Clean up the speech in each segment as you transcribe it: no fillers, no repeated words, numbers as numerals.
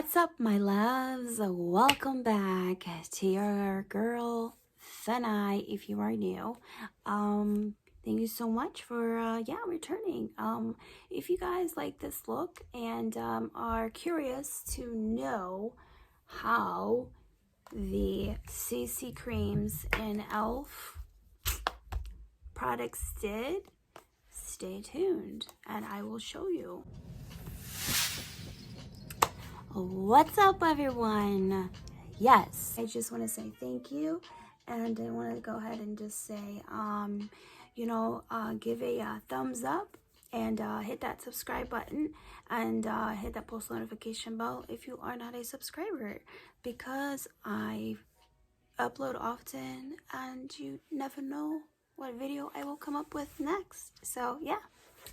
What's up, my loves? Welcome back to your girl Thanai. If you are new, thank you so much for returning. If you guys like this look and are curious to know how the CC creams and e.l.f products did, stay tuned and I will show you. What's up, everyone? Yes, I just want to say thank you, and I want to go ahead and just say give a thumbs up and hit that subscribe button and hit that post notification bell if you are not a subscriber, because I upload often and you never know what video I will come up with next. So yeah,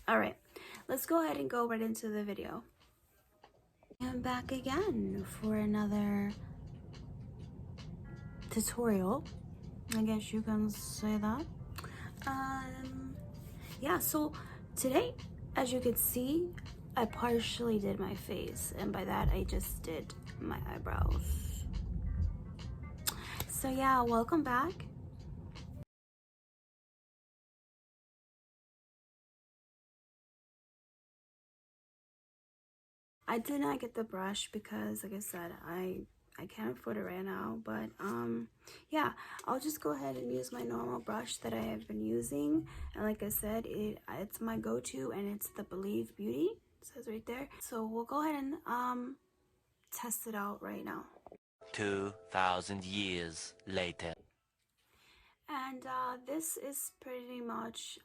all right, let's go ahead and go right into the video. I'm back again for another tutorial, I guess you can say that. Yeah, so today, as you can see, I partially did my face, and by that I just did my eyebrows. So yeah, welcome back. I did not get the brush because, like I said, I can't afford it right now, but yeah, I'll just go ahead and use my normal brush that I have been using, and like I said, it's my go-to, and it's the Believe Beauty, it says right there. So we'll go ahead and test it out right now. 2,000 years later. And this is pretty much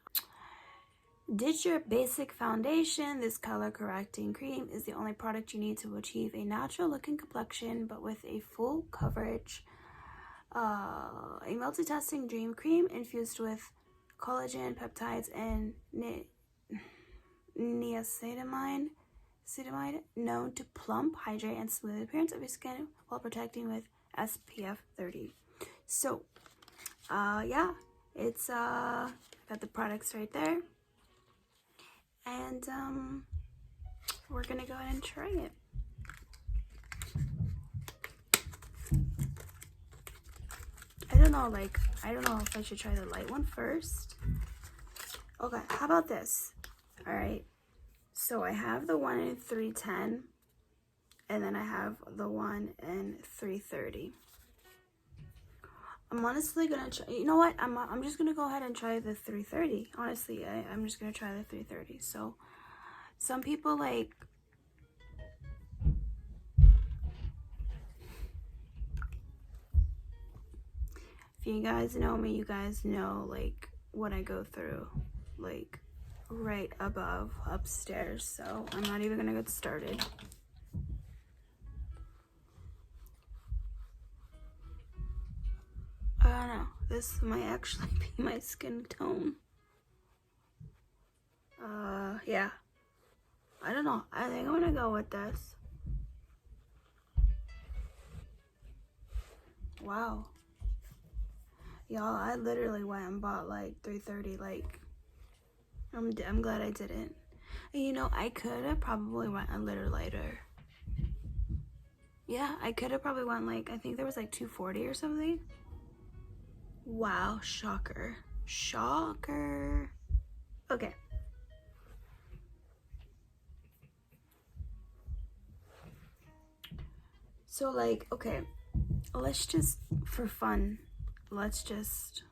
ditch your basic foundation. This color correcting cream is the only product you need to achieve a natural looking complexion, but with a full coverage. A multitasking dream cream infused with collagen, peptides, and niacinamide, known to plump, hydrate, and smooth the appearance of your skin while protecting with SPF 30. So, yeah, it's got the products right there. And we're gonna go ahead and try it. I don't know if I should try the light one first. Okay, how about this? All right, so I have the one in 310, and then I have the one in 330. I'm honestly gonna try, you know what, I'm just gonna go ahead and try the 330. Honestly, I'm just gonna try the 330. So some people like, if you guys know me, you guys know like what I go through, like right above upstairs. So I'm not even gonna get started. I don't know, this might actually be my skin tone. Yeah, I don't know, I think I'm gonna go with this. Wow, y'all, I literally went and bought like 330. Like, I'm glad I didn't. And you know, I could have probably went a little lighter. Yeah, I could have probably went like, I think there was like 240 or something. Wow, shocker. Shocker. Okay. So like, okay, let's just, for fun, let's just.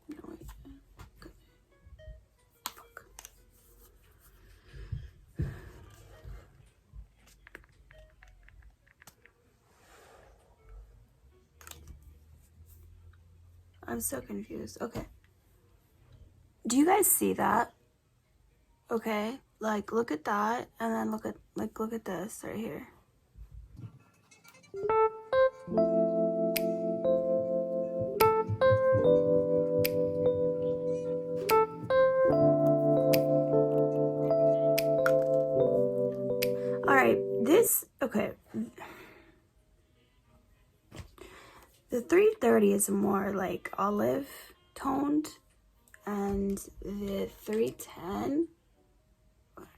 No, wait. Okay. Fuck. I'm so confused. Okay. Do you guys see that? Okay, like look at that, and then look at this right here. All right, this, okay. The 330 is more like olive toned, and the 310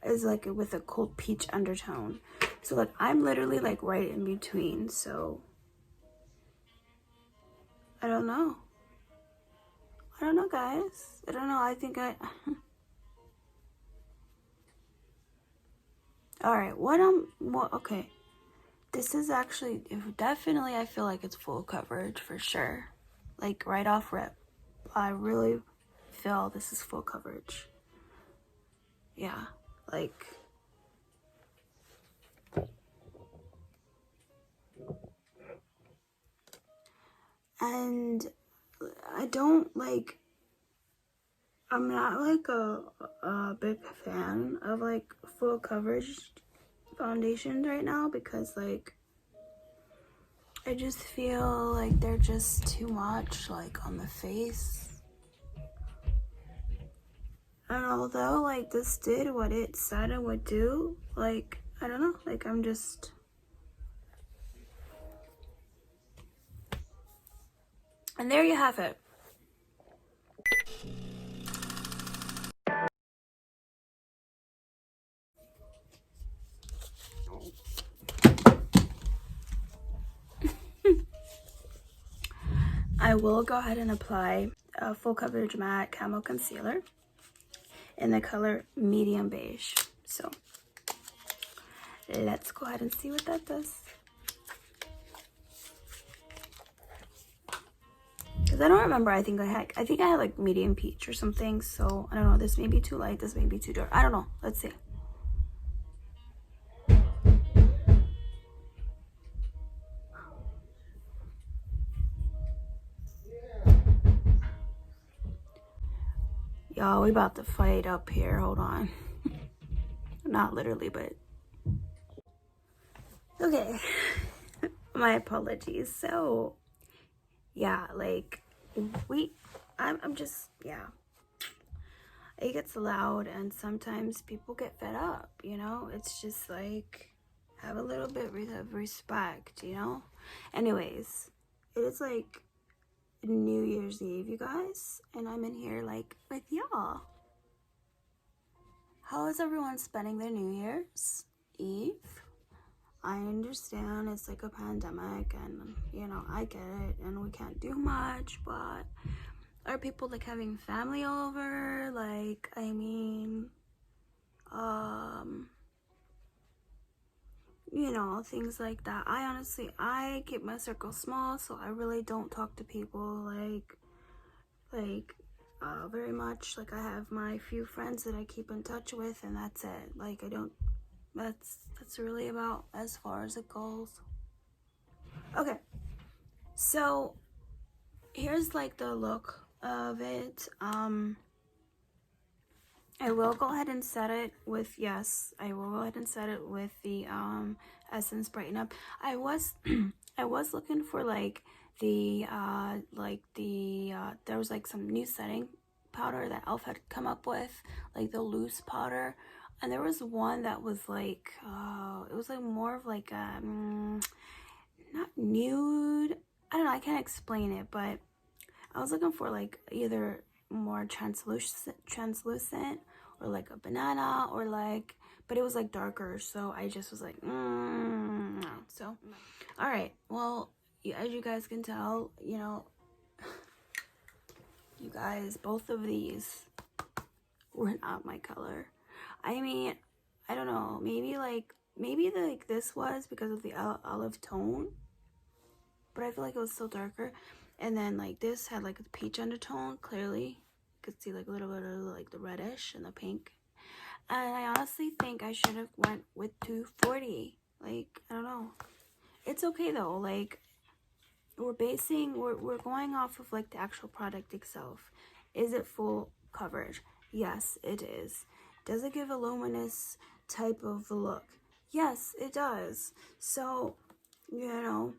is like with a cold peach undertone. So like I'm literally like right in between. So I don't know. I don't know, guys. I don't know. I think I all right, okay. This is actually definitely, I feel like it's full coverage for sure. Like right off rip, I really feel this is full coverage. Yeah, like and I don't like, I'm not like a big fan of like full coverage foundations right now because like I just feel like they're just too much like on the face. And although like this did what it said it would do, like I don't know, like I'm just, and there you have it. I will go ahead and apply a full coverage matte camo concealer in the color medium beige. So let's go ahead and see what that does. Because I don't remember, I think I had like medium peach or something. So I don't know, this may be too light, this may be too dark. I don't know, let's see. Y'all, we about to fight up here, hold on. Not literally, but okay. My apologies. So yeah, like I'm just, yeah, it gets loud and sometimes people get fed up, you know. It's just like, have a little bit of respect, you know. Anyways, it is like New Year's Eve, you guys, and I'm in here like with y'all. How is everyone spending their New Year's Eve? I understand it's like a pandemic and, you know, I get it and we can't do much, but are people like having family over? Like, I mean, you know, things like that. I keep my circle small, so I really don't talk to people very much. Like, I have my few friends that I keep in touch with and that's it. Like, I don't, that's really about as far as it goes. Okay, so here's like the look of it. I will go ahead and set it with, yes, I will go ahead and set it with the Essence Brighten Up. I was I was looking for like the there was like some new setting powder that e.l.f. had come up with, like the loose powder, and there was one that was like it was like more of like a not nude, I don't know, I can't explain it, but I was looking for like either more translucent or like a banana or like, but it was like darker, so I just was like no. So all right, well, as you guys can tell, you know, you guys, both of these were not my color. I mean, I don't know, maybe like this was because of the olive tone, but I feel like it was still darker. And then like this had like a peach undertone, clearly you could see like a little bit of like the reddish and the pink. And I honestly think I should have went with 240. Like, I don't know, it's okay though. Like, we're going off of like the actual product itself. Is it full coverage? Yes, it is. Does it give a luminous type of look? Yes, it does. So, you know,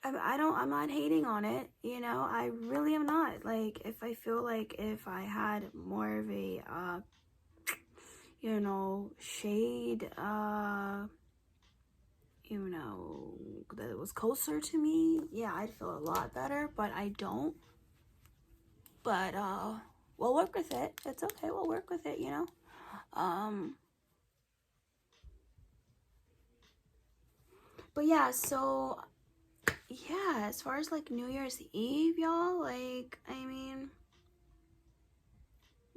I'm not hating on it, you know, I really am not. Like, if I feel like if I had more of a, you know, shade, you know, that it was closer to me, yeah, I'd feel a lot better, but I don't. but we'll work with it. It's okay, we'll work with it, you know. But yeah, so yeah, as far as like New Year's Eve, y'all, like, I mean,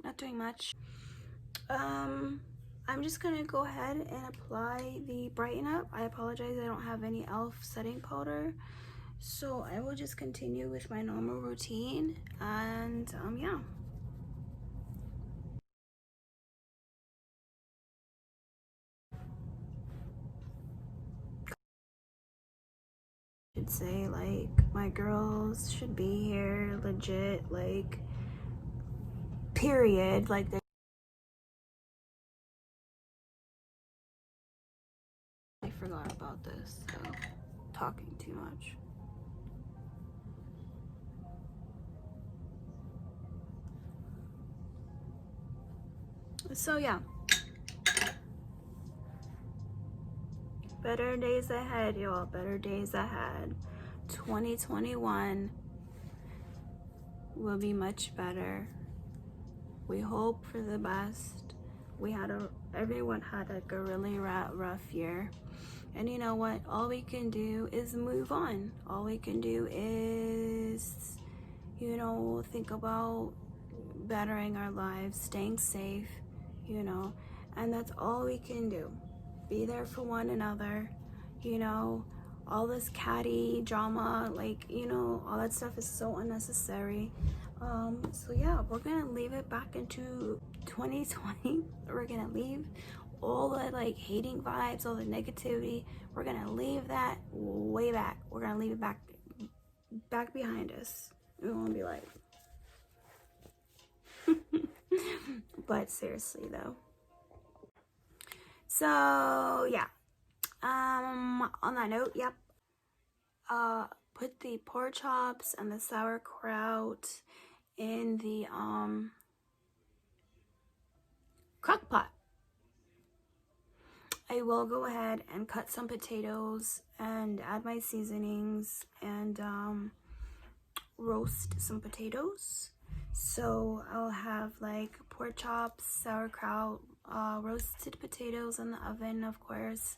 not doing much. I'm just gonna go ahead and apply the Brighten Up. I apologize, I don't have any e.l.f. setting powder, so I will just continue with my normal routine. And yeah, I should say, like, my girls should be here legit, like, period. Like, I forgot about this, so talking too much. So yeah, better days ahead, y'all. Better days ahead. 2021 will be much better. We hope for the best. Everyone had like a really rough year, and you know what? All we can do is move on. All we can do is, you know, think about bettering our lives, staying safe, you know, and that's all we can do. Be there for one another, you know. All this catty drama, like, you know, all that stuff is so unnecessary. So yeah, we're gonna leave it back into 2020. We're gonna leave all the like hating vibes, all the negativity. We're gonna leave that way back. We're gonna leave it back behind us. We won't be like but seriously though. So yeah, on that note, yep, put the pork chops and the sauerkraut in the crock pot. I will go ahead and cut some potatoes and add my seasonings and roast some potatoes. So I'll have like pork chops, sauerkraut, roasted potatoes in the oven, of course.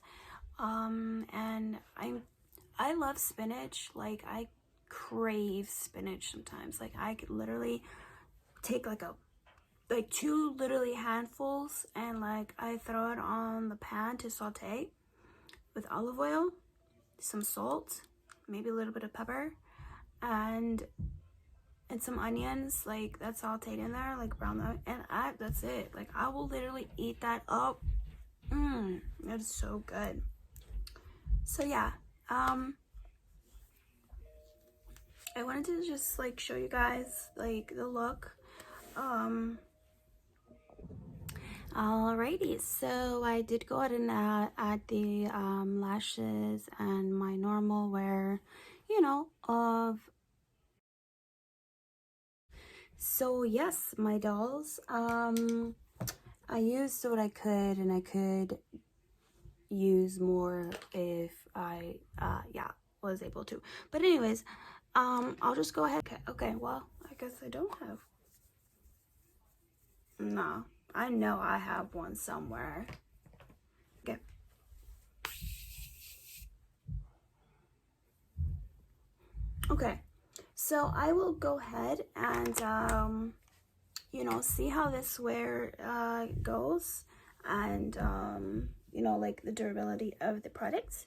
And I love spinach. Like, I crave spinach sometimes. Like, I could literally take like two literally handfuls, and like I throw it on the pan to saute with olive oil, some salt, maybe a little bit of pepper, and some onions, like that's sauteed in there, like brown, and that's it. Like, I will literally eat that up. That is so good. So yeah, I wanted to just like show you guys like the look. Alrighty, so I did go ahead and add the lashes and my normal wear, you know, of. So yes, my dolls, I used what I could, and I could use more if I yeah, was able to. But anyways, I'll just go ahead. Okay, well, I guess I don't have. No, I know I have one somewhere. Okay. Okay, so I will go ahead and you know, see how this wear goes, and you know, like the durability of the product.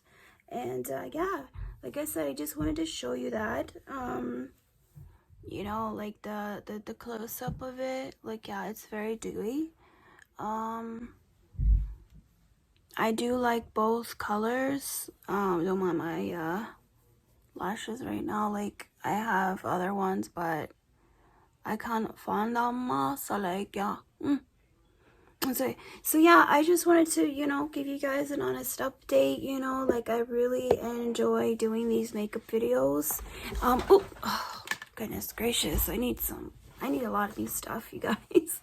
And yeah, like I said, I just wanted to show you that. You know, like the close-up of it, like, yeah, it's very dewy. I do like both colors. Don't mind my lashes right now. Like, I have other ones, but I can't find them. So like, yeah. So yeah, I just wanted to, you know, give you guys an honest update. You know, like, I really enjoy doing these makeup videos. Oh goodness gracious, I need a lot of new stuff, you guys.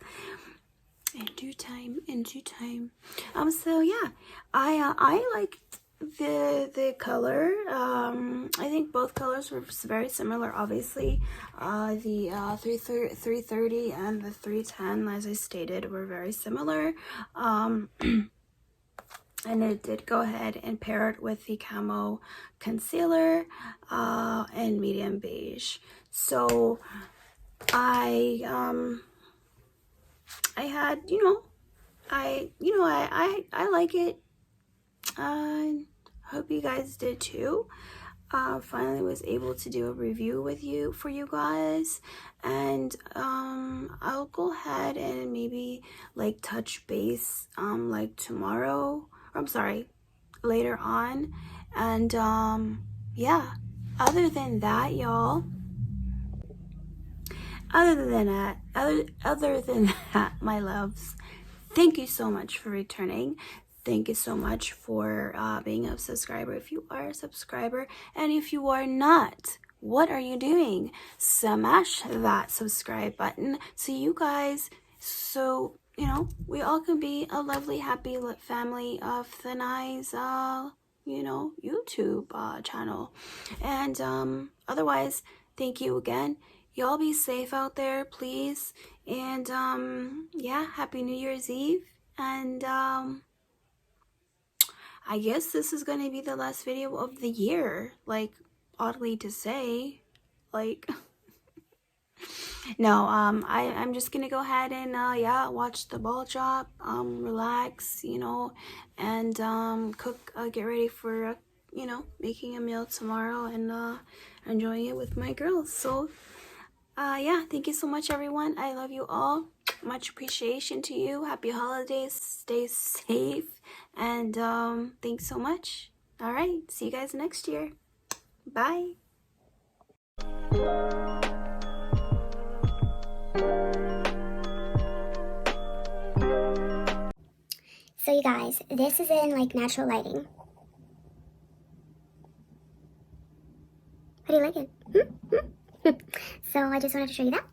In due time. So yeah, I like the color. I think both colors were very similar. Obviously, the 330 and the 310, as I stated, were very similar. And it did go ahead and pair it with the camo concealer and medium beige. So I had, I like it. I hope you guys did too. Finally was able to do a review for you guys, and I'll go ahead and maybe like touch base like tomorrow, or I'm sorry, later on. And yeah, other than that, y'all, other than that, my loves, thank you so much for returning. Thank you so much for being a subscriber if you are a subscriber. And if you are not, what are you doing? Smash that subscribe button so you guys, we all can be a lovely, happy family of Thanai's, YouTube channel. And otherwise, thank you again. Y'all be safe out there, please. And yeah, happy New Year's Eve. And I guess this is going to be the last video of the year, like, oddly to say, like, no, I'm just going to go ahead and, watch the ball drop, relax, and, cook, get ready for, making a meal tomorrow and, enjoying it with my girls. So, yeah, thank you so much, everyone. I love you all. Much appreciation to you. Happy holidays. Stay safe. And thanks so much. All right. See you guys next year. Bye. So you guys, this is in like natural lighting. How do you like it? So I just wanted to show you that.